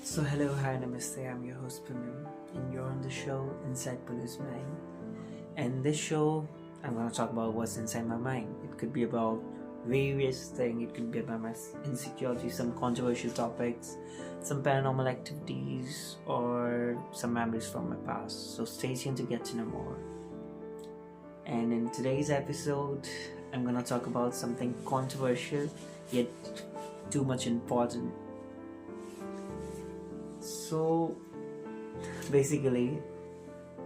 So hello, hi, namaste. I'm your host PUNNU, and you're on the show Inside PUNNU's Mind. And this show, I'm gonna talk about what's inside my mind. It could be about various things. It could be about my insecurity, some controversial topics, some paranormal activities, or some memories from my past. So stay tuned to get to know more. And in today's episode, I'm gonna talk about something controversial yet too much important. So basically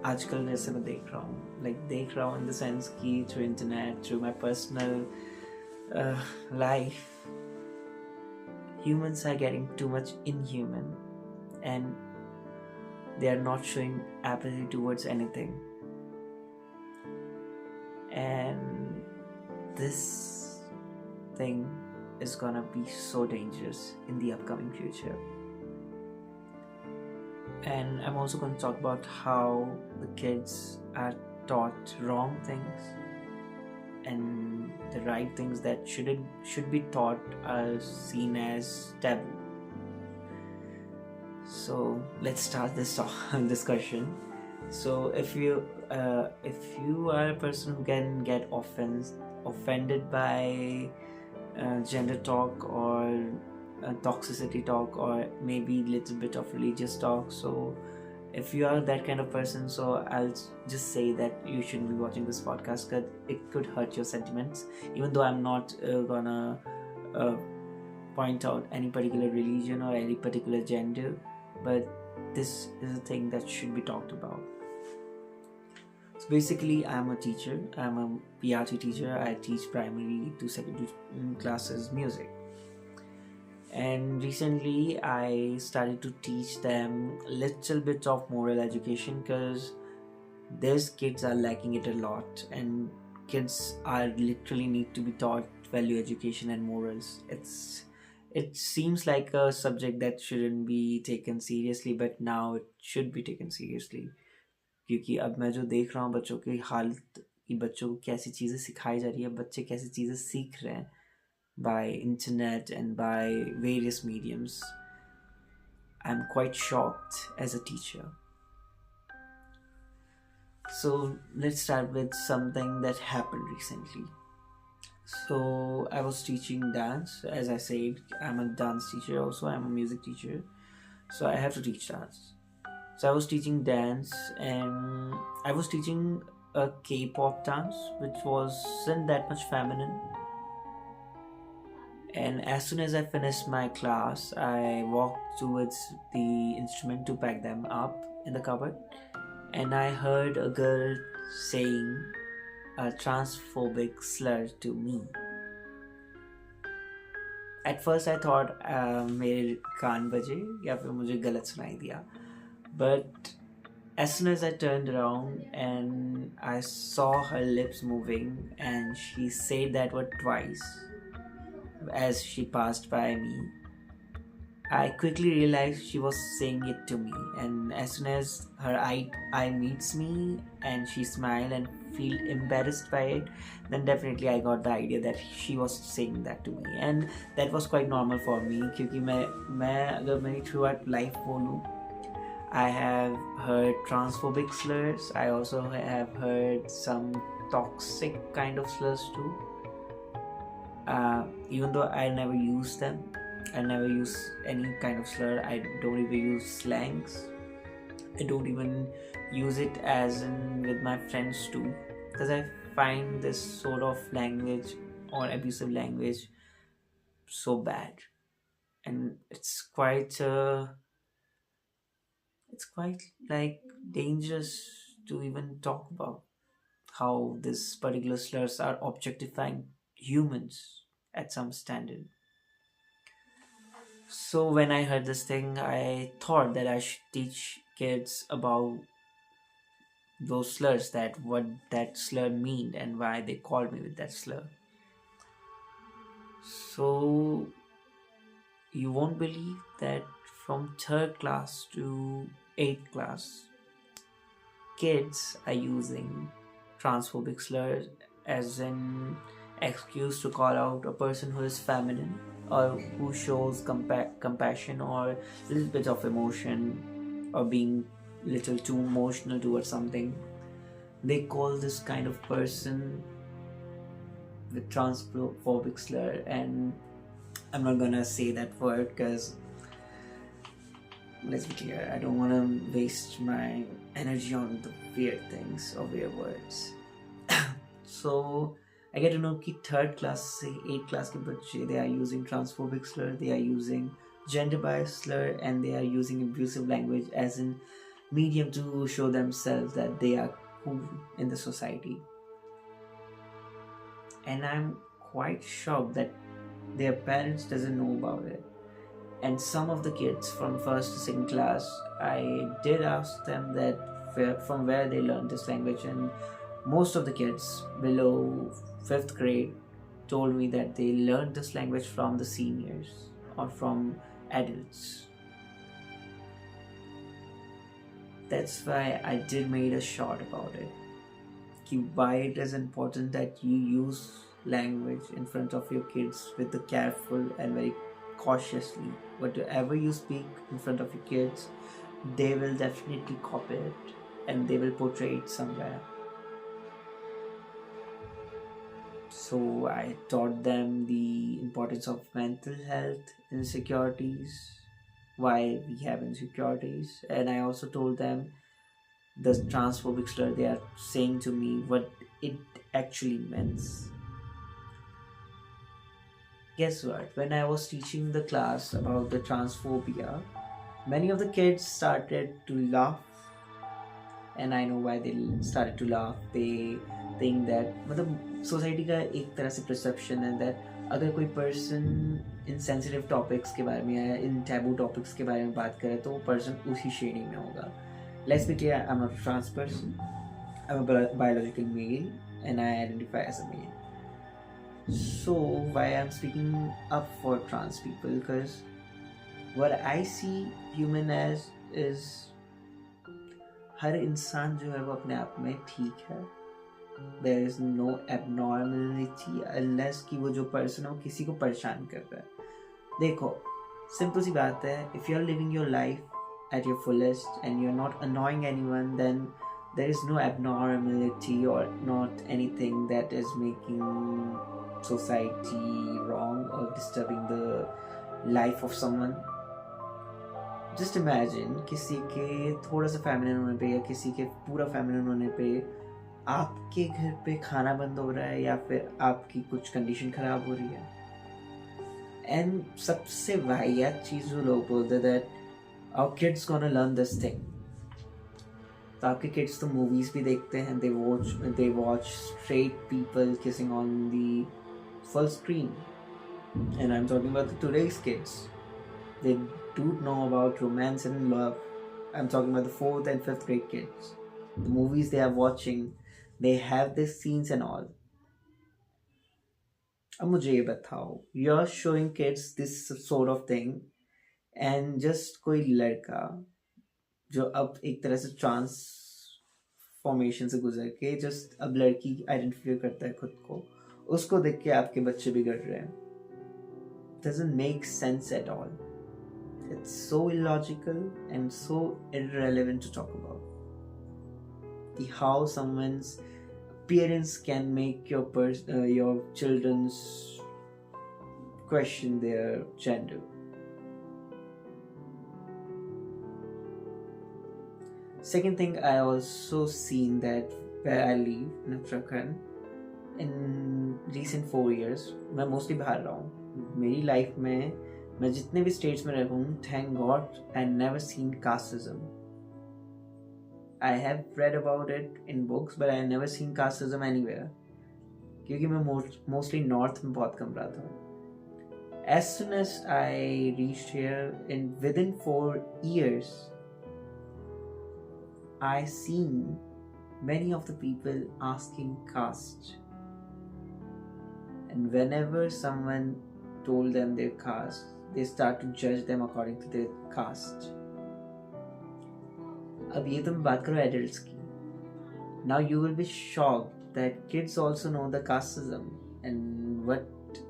आजकल जैसे मैं देख रहा हूँ in the sense कि through internet, through my personal life, humans are getting too much inhuman and they are not showing apathy towards anything, and this thing is gonna be so dangerous in the upcoming future. And I'm also going to talk about how the kids are taught wrong things and the right things that should be taught are seen as taboo. So let's start this discussion. So if you are a person who can get offended by gender talk or toxicity talk or maybe little bit of religious talk, so if you are that kind of person, so I'll just say that you shouldn't be watching this podcast because it could hurt your sentiments, even though I'm not gonna point out any particular religion or any particular gender, but this is a thing that should be talked about. So basically, I'm a teacher. I'm a PRT teacher. I teach primary to secondary classes music. And recently I started to teach them a little bit of moral education because these kids are lacking it a lot, and kids are literally need to be taught value education and morals. It seems like a subject that shouldn't be taken seriously, but now it should be taken seriously क्योंकि अब मैं जो देख रहा हूँ बच्चों की हालत कि बच्चों को कैसी चीज़ें सिखाई जा रही है, बच्चे कैसी चीज़ें सीख रहे हैं by internet and by various mediums. I'm quite shocked as a teacher. So let's start with something that happened recently. So I was teaching dance. As I said, I'm a dance teacher also. I'm a music teacher. So I have to teach dance. So I was teaching dance and I was teaching a K-pop dance which wasn't that much feminine. And as soon as I finished my class, I walked towards the instrument to pack them up in the cupboard, and I heard a girl saying a transphobic slur to me. At first I thought मेरे कान बजे या फिर मुझे गलत सुनाई दिया, but as soon as I turned around and I saw her lips moving and she said that word twice as she passed by me, I quickly realized she was saying it to me, and as soon as her eye meets me and she smiled and feel embarrassed by it, then definitely I got the idea that she was saying that to me, and that was quite normal for me क्योंकि मैं अगर मेरी throughout life बोलूँ, I have heard transphobic slurs. I also have heard some toxic kind of slurs too. Even though I never use them, I never use any kind of slur. I don't even use slangs. I don't even use it as in with my friends too, because I find this sort of language or abusive language so bad, and it's quite like dangerous to even talk about how this particular slurs are objectifying humans at some standard. So when I heard this thing, I thought that I should teach kids about those slurs, that what that slur mean and why they called me with that slur. So you won't believe that from 3rd class to 8th class, kids are using transphobic slurs as an excuse to call out a person who is feminine or who shows compassion or a little bit of emotion, or being little too emotional towards something, they call this kind of person with transphobic slur. And I'm not gonna say that word because, let's be clear, I don't want to waste my energy on the weird things or weird words. So I get to know कि third class से 8th class के बच्चे, they are using transphobic slur, they are using gender bias slur, and they are using abusive language as a medium to show themselves that they are cool in the society. And I'm quite shocked that their parents doesn't know about it. And some of the kids from 1st to 2nd class, I did ask them that from where they learned this language, and most of the kids below 5th grade told me that they learned this language from the seniors or from adults. That's why I did made a short about it. Why it is important that you use language in front of your kids with the careful and very cautiously. Whatever you speak in front of your kids, they will definitely copy it and they will portray it somewhere. So I taught them the importance of mental health, insecurities, why we have insecurities, and I also told them the transphobic slur they are saying to me, what it actually means. Guess what? When I was teaching the class about the transphobia, many of the kids started to laugh, and I know why they started to laugh. They think that मतलब society का एक तरह से perception है that अगर कोई person insensitive topics के बारे में या in taboo topics के बारे में बात करे तो वो person उसी श्रेणी में होगा. Let's be clear, I'm not a trans person. I'm a biological male and I identify as a male. So why I'm speaking up for trans people, because what I see human as is हर इंसान जो है वो अपने आप में ठीक है. There is no abnormality unless कि वो जो person है वो किसी को परेशान कर रहा है. देखो, simple सी बात है, if you are living your life at your fullest and you're not annoying anyone, then there is no abnormality or not anything that is making society wrong or disturbing the life of someone. Just imagine किसी के थोड़ा सा feminine होने पे या किसी के पूरा feminine होने पे आपके घर पे खाना बंद हो रहा है या फिर आपकी कुछ कंडीशन खराब हो रही है. एंड सबसे वाहियात चीज़ जो लोग बोलते हैं that our kids gonna learn this thing. तो आपके kids तो movies भी देखते हैं, they watch straight people kissing on the full screen. And I'm talking about today's kids. They do know about romance and love. I'm talking about the 4th and 5th grade kids. The movies they are watching, they have these scenes and all. अब मुझे ये बताओ, you're showing kids this sort of thing, and just कोई लड़का जो अब एक तरह से ट्रांसफॉर्मेशन से गुजर के जस्ट अब लड़की आइडेंटिफाई करता है खुद को, उसको देख के आपके बच्चे बिगड़ रहे हैं. Doesn't make sense at all. It's so illogical and so irrelevant to talk about. How someone's appearance can make your children's question their gender. Second thing, I also seen that where I live in Uttarakhand, in recent 4 years, मैं mostly बाहर रहा हूँ. मेरी life में मैं जितने भी states में रहा हूँ, thank God I never seen casteism. I have read about it in books, but I never seen casteism anywhere. क्योंकि मैं mostly north में बहुत कम रहा था. As soon as I reached here, within 4 years, I seen many of the people asking caste. And whenever someone told them their caste, they start to judge them according to their caste. अब ये तुम बात करो adults की. Now you will be shocked that kids also know the casteism and what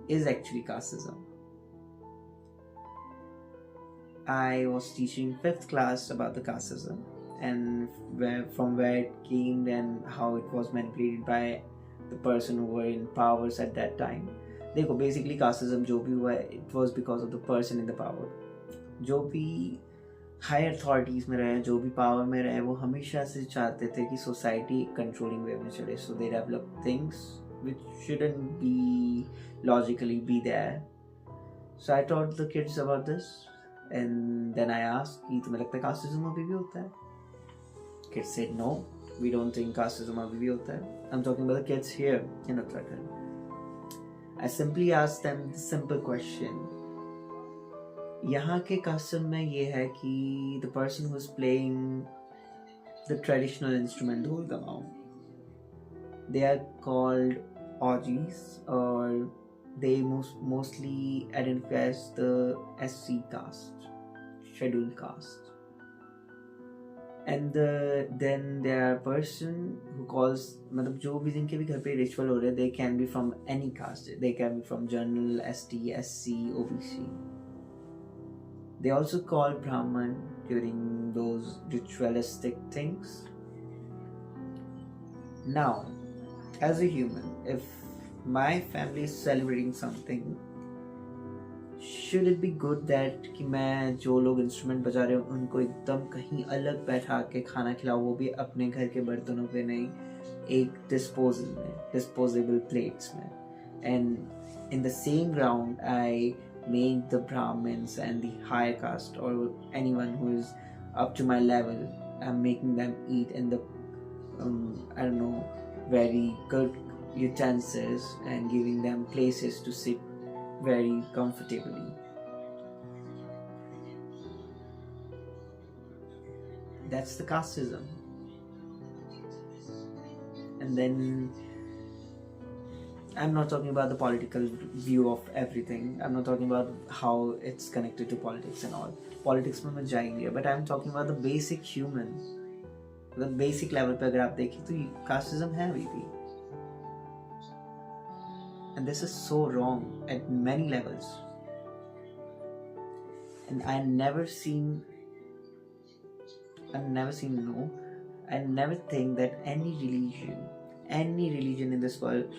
is actually casteism. I was teaching 5th class about the casteism and from where it came and how it was manipulated by the person who were in powers at that time. देखो basically casteism जो भी हुआ it was because of the person in the power. जो भी higher authorities में रहे, जो भी पावर में रहे, वो हमेशा से चाहते थे कि सोसाइटी कंट्रोलिंग वे में चले. So they develop things which shouldn't be logically be there. So I taught the kids about this and then I asked कि तुम्हें लगता है कास्टिज्म अभी भी होता है? Kids said no, we don't think casteism अभी भी होता है. I am talking about the kids here in Uttarakhand. I simply asked them the simple question. यहाँ के कस्टम में ये है कि the person who is playing the traditional instrument dhol damau, they are called Aujis और they mostly identify as the SC caste, scheduled caste. And then there are person who calls, मतलब जो भी जिनके भी घर पे रिचुअल हो रहे, they can be from any caste, they can be from general, ST, SC, OBC. They also call Brahman during those ritualistic things. Now, as a human, if my family is celebrating something, should it be good that कि मैं जो लोग instrument बजा रहे हैं उनको एकदम कहीं अलग बैठा के खाना खिलाऊं, वो भी अपने घर के बर्तनों पे नहीं, एक डिस्पोजेबल प्लेट्स में. And in the same ground, I make the Brahmins and the higher caste or anyone who is up to my level, I'm making them eat in the I don't know, very good utensils and giving them places to sit very comfortably. That's the casteism. And then I'm not talking about the political view of everything. I'm not talking about how it's connected to politics and all. Politics में मैं जाएंगे, but I'm talking about the basic human. The basic level पे अगर आप देखें तो casteism है अभी भी. And this is so wrong at many levels. And I never think that any religion in this world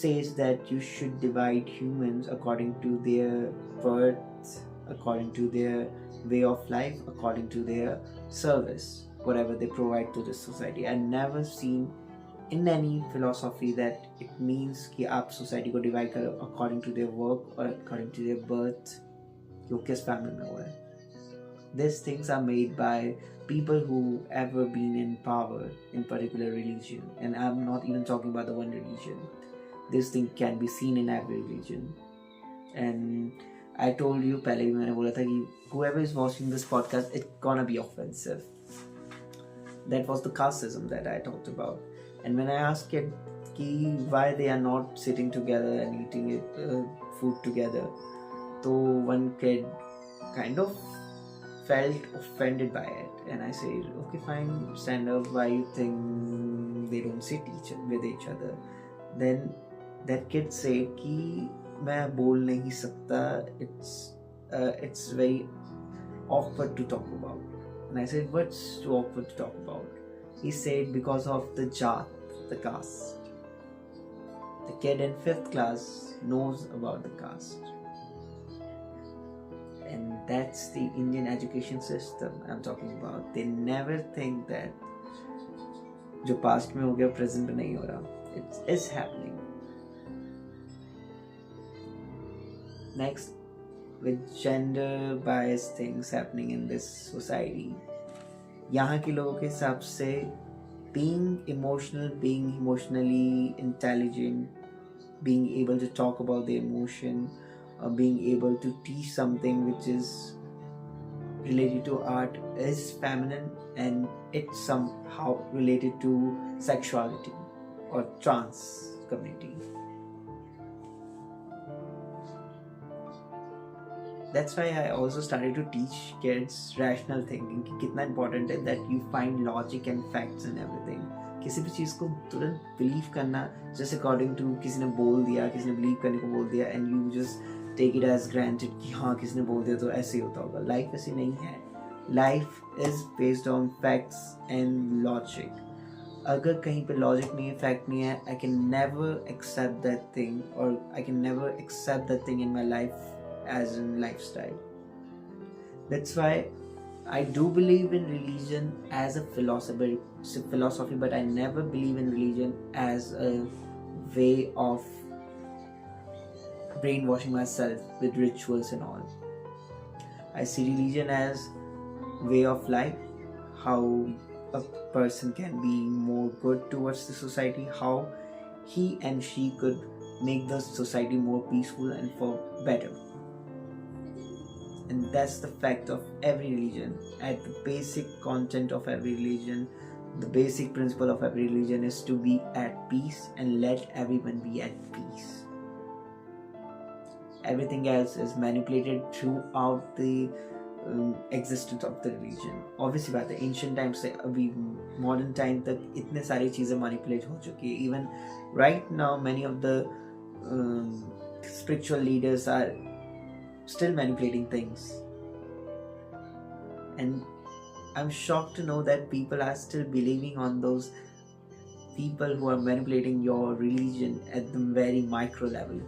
says that you should divide humans according to their birth, according to their way of life, according to their service, whatever they provide to the society. I've never seen in any philosophy that it means कि आप society को divide करो according to their work or according to their birth, कि वो किस family में हुआ है. These things are made by people who ever been in power in particular religion, and I'm not even talking about the one religion. This thing can be seen in every religion. And I told you पहले भी मैंने बोला था कि whoever is watching this podcast, it's gonna be offensive. That was the casteism that I talked about. And when I asked it कि why they are not sitting together and eating food together, so one kid kind of felt offended by it. And I said, okay fine, stand up, why you think they don't sit with each other? Then that kid said कि मैं बोल नहीं सकता, it's very awkward to talk about. And I said, what's too awkward to talk about? He said because of the jaat, the caste. The kid in 5th class knows about the caste. And that's the Indian education system I'm talking about. They never think that जो past में हो गया present में नहीं हो रहा. It is happening. Next, with gender biased things happening in this society, यहाँ के लोगों के हिसाब से being emotionally intelligent, being able to talk about the emotion, or being able to teach something which is related to art is feminine, and it's somehow related to sexuality or trans community. That's why I also started to teach kids rational thinking कि कितना important है that you find logic and facts and everything. किसी भी चीज़ को तुरंत believe करना just according to किसी ने बोल दिया, किसी ने believe करने को बोल दिया, and you just take it as granted कि हाँ किसने बोल दिया तो ऐसे ही होता होगा. Life ऐसी नहीं है. Life is based on facts and logic. अगर कहीं पे logic नहीं है, fact नहीं है, I can never accept that thing, or I can never accept that thing in my life as a lifestyle. That's why I do believe in religion as a philosophy, but I never believe in religion as a way of brainwashing myself with rituals and all. I see religion as way of life, how a person can be more good towards the society, how he and she could make the society more peaceful and for better. And that's the fact of every religion. At the basic content of every religion, the basic principle of every religion is to be at peace and let everyone be at peace. Everything else is manipulated throughout the existence of the religion. Obviously बात है, ancient times से अभी modern time तक इतने सारी चीज़ें manipulate हो चुकी है. Even right now many of the spiritual leaders are still manipulating things, and I'm shocked to know that people are still believing on those people who are manipulating your religion at the very micro level.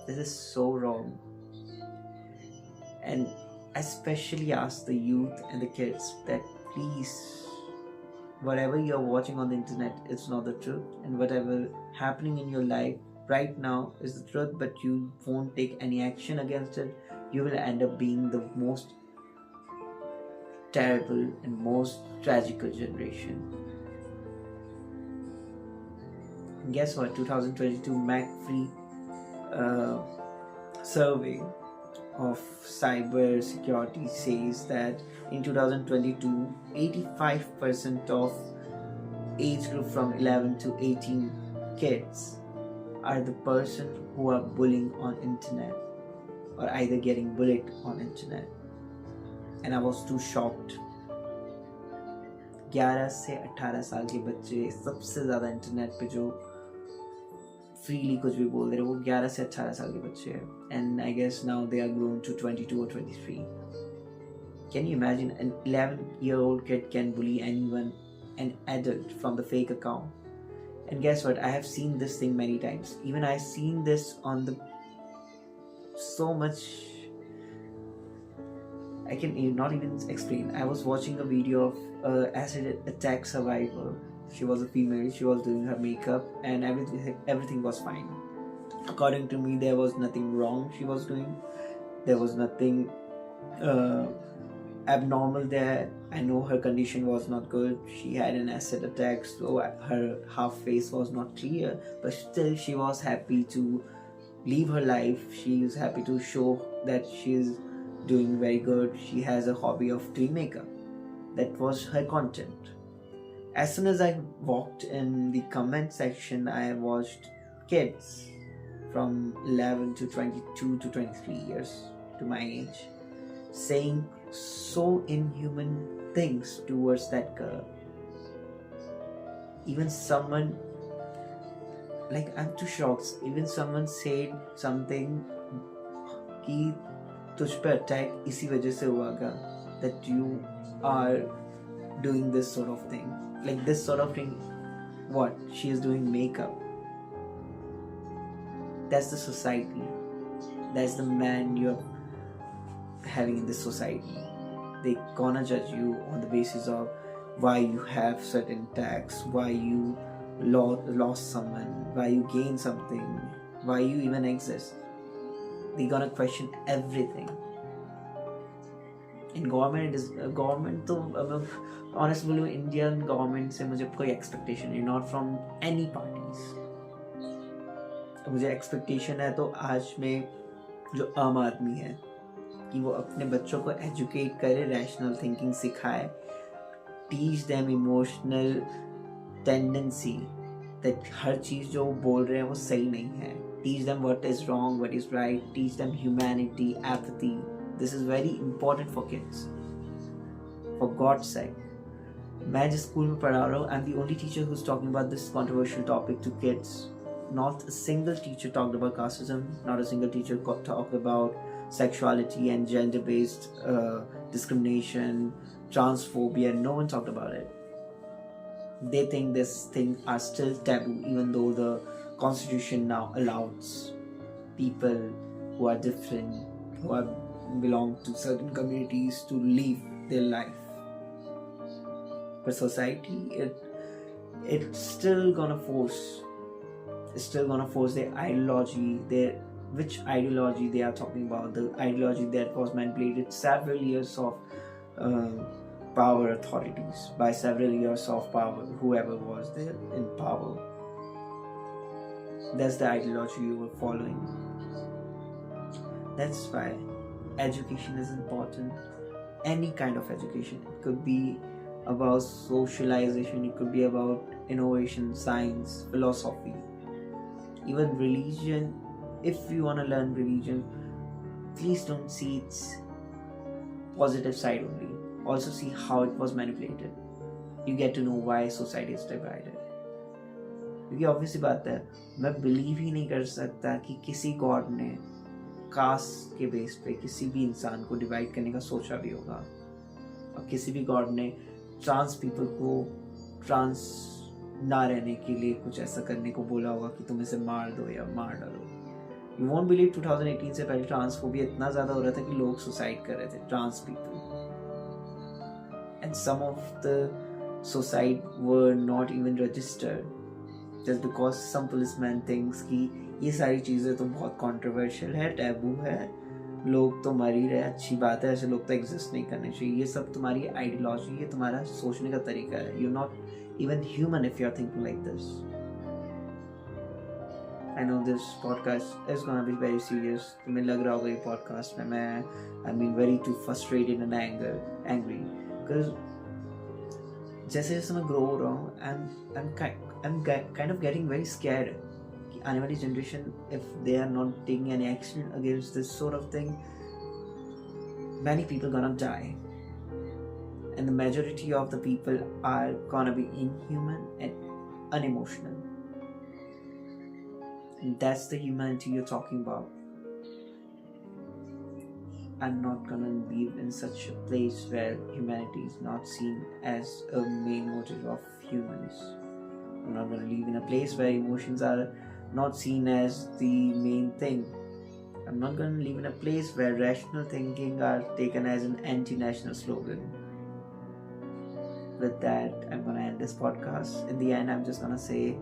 This is so wrong. And especially ask the youth and the kids that please, whatever you're watching on the internet, it's not the truth, and whatever happening in your life right now is the truth, but you won't take any action against it. You will end up being the most terrible and most tragical generation. And guess what? 2022 McAfee survey of cyber security says that in 2022, 85% of age group from 11 to 18 kids are the person who are bullying on internet or either getting bullied on internet. And I was too shocked. 11 से 18 साल के बच्चे सबसे ज़्यादा internet पे जो freely कुछ भी बोल रहे हैं वो 11 से 18 साल के बच्चे हैं. And I guess now they are grown to 22 or 23. Can you imagine an 11-year-old kid can bully anyone, an adult, from the fake account? And guess what? I have seen this thing many times. Even I've seen this on the so much I can not even explain. I was watching a video of acid attack survivor. She was a female. She was doing her makeup, and everything was fine. According to me, there was nothing wrong she was doing. There was nothing abnormal there. I know her condition was not good. She had an acid attack, so her half face was not clear. But still, she was happy to live her life. She is happy to show that she is doing very good. She has a hobby of doing makeup. That was her content. As soon as I walked in the comment section, I watched kids from 11 to 22 to 23 years to my age saying so inhuman things towards that girl. Even someone, like, I'm too shocked. Even someone said something कि तुझ पे attack इसी वजह से हुआ क्या, that you are doing this sort of thing. Like this sort of thing, what? She is doing makeup. That's the society. That's the man you're having in this society. They gonna judge you on the basis of why you have certain tags, why you lost someone, why you gain something, why you even exist. They gonna question everything. In government, तो honestly बोलूँ, Indian government से मुझे कोई expectation नहीं, not from any parties. मुझे expectation है तो आज में जो आम आदमी है कि वो अपने बच्चों को educate करे, rational thinking सिखाए, teach them emotional tendency, that हर चीज़ जो वो बोल रहे हैं वो सही नहीं है. Teach them what is wrong, what is right. Teach them humanity, apathy. This is very important for kids. For God's sake. मैं जिस स्कूल में पढ़ा रहा हूँ, I'm the only teacher who's talking about this controversial topic to kids not a single teacher talked about casteism. Not a single teacher talked about sexuality and gender-based discrimination, transphobia. No one talked about it. They think these things are still taboo, even though the constitution now allows people who are different, who are belong to certain communities, to live their life. But society, it's still gonna force their ideology, which ideology they are talking about, the ideology that was manipulated several years of power authorities, by several years of power, whoever was there in power. That's the ideology you were following. That's why education is important. Any kind of education. It could be about socialization, it could be about innovation, science, philosophy, even religion. If you want to learn religion, please don't see its positive side only. Also see how it was manipulated. You get to know why society is divided. क्योंकि obvious बात है, मैं believe ही नहीं कर सकता कि किसी God ने कास्ट के बेस पे किसी भी इंसान को डिवाइड करने का सोचा भी होगा, और किसी भी गॉड ने ट्रांस पीपल को ट्रांस ना रहने के लिए कुछ ऐसा करने को बोला होगा कि तुम इसे मार दो या मार डालो. यू वोंट बिलीव 2018 से पहले ट्रांसफोबिया इतना ज़्यादा हो रहा था कि लोग सुसाइड कर रहे थे, trans people. And some of the suicide were not even registered just because some policeman thinks कि ये सारी चीज़ें तो बहुत controversial है, टैबू है, लोग तो मर ही रहे, अच्छी बात है, ऐसे लोग तो एग्जिस्ट नहीं करने चाहिए. ये सब तुम्हारी आइडियोलॉजी है, तुम्हारा सोचने का तरीका है. You're not even human if you're thinking like this. I know this podcast is gonna be very serious. तुम्हें लग रहा होगा ये podcast में मैं I'm being very too frustrated and angry because जैसे जैसे मैं ग्रो हो रहा हूँ, I'm kind of getting very scared कि आने वाली generation, if they are not taking any action against this sort of thing, many people gonna die, and the majority of the people are gonna be inhuman and unemotional, and that's the humanity you're talking about. I'm not gonna live in such a place where humanity is not seen as a main motive of humans. I'm not gonna live in a place where emotions are not seen as the main thing. I'm not gonna live in a place where rational thinking are taken as an anti-national slogan. With that, I'm gonna end this podcast. In the end, I'm just gonna say,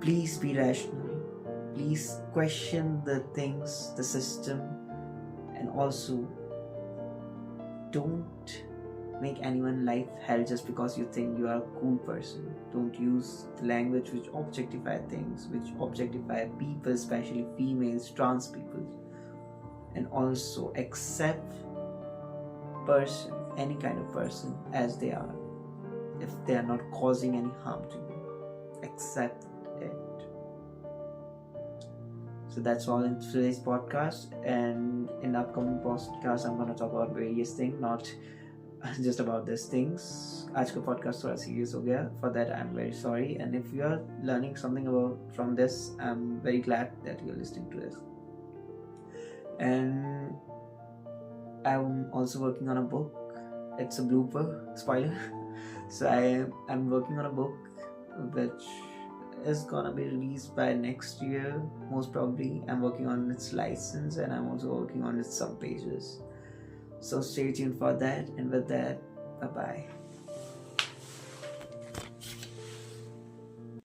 please be rational. Please question the things, the system, and also don't make anyone's life hell just because you think you are a cool person. Don't use the language which objectify things, which objectify people, especially females, trans people. And also accept person, any kind of person as they are, if they are not causing any harm to you. Accept it. So that's all in today's podcast, and in upcoming podcast I'm going to talk about various things, not just about these things. आज का podcast थोड़ा serious हो गया. For that I'm very sorry, and if you are learning something from this, I'm very glad that you're listening to this. And I'm also working on a book. It's a blooper, spoiler. So I'm working on a book which is gonna be released by next year, most probably. I'm working on its license, and I'm also working on its some pages. So stay tuned for that, and with that, bye bye.